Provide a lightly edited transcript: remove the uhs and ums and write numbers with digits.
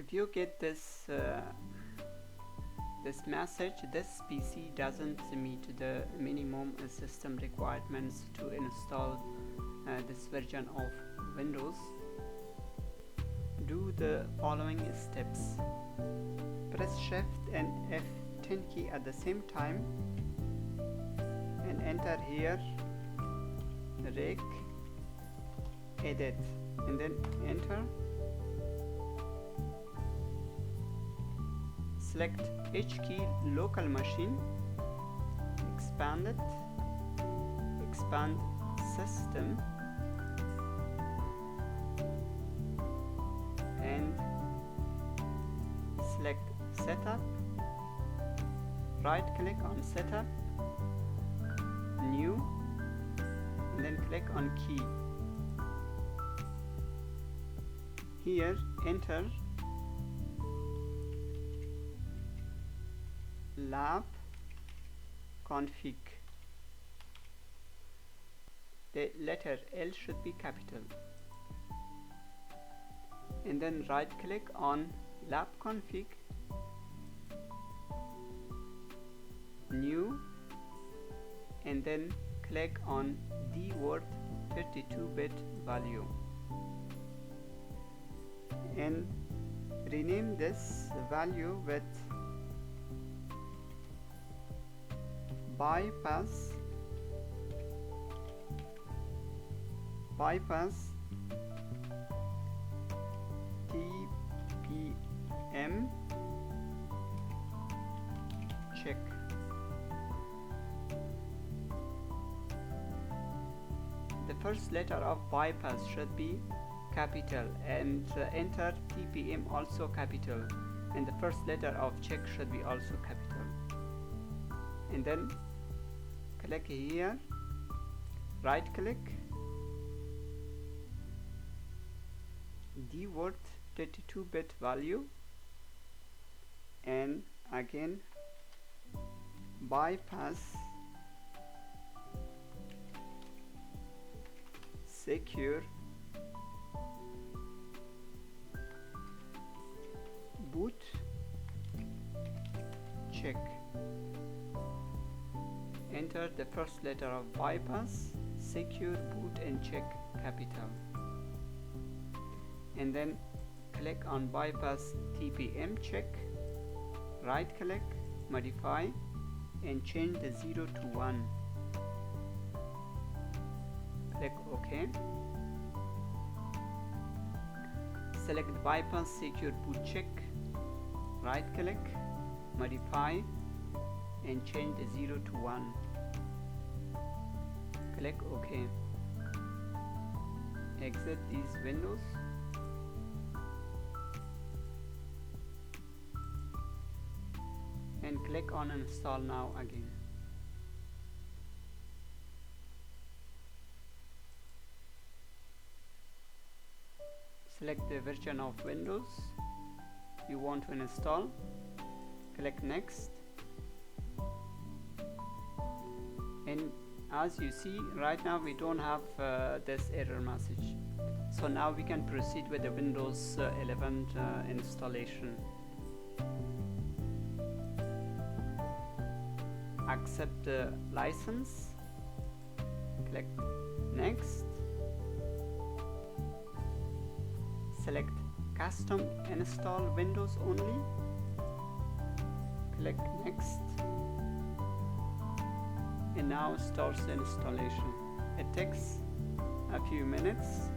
If you get this this message, this PC doesn't meet the minimum system requirements to install this version of Windows, do the following steps. Press Shift and F10 key at the same time and enter here regedit and then enter. Select H key local machine, expand it, expand system, and select setup, right click on setup, new, and then click on key. Here enter lab config. The letter L should be capital, and then right click on lab config, new, and then click on D word 32-bit value and rename this value with bypass TPM check. The first letter of bypass should be capital, and enter TPM also capital, and the first letter of check should be also capital. And then click here, right click, D word 32-bit value, and again bypass secure boot check. Enter the first letter of bypass, secure boot, and check capital, and then click on bypass TPM check, right click, modify, and change the 0 to 1. Click OK. Select bypass secure boot check, right click, modify, and change the 0 to 1. Click OK. Exit these windows. And click on install now again. Select the version of Windows you want to install. Click next. And as you see, right now we don't have this error message, so now we can proceed with the Windows 11 installation. Accept the license, click next, select custom install Windows only, click next, and now starts the installation. It takes a few minutes.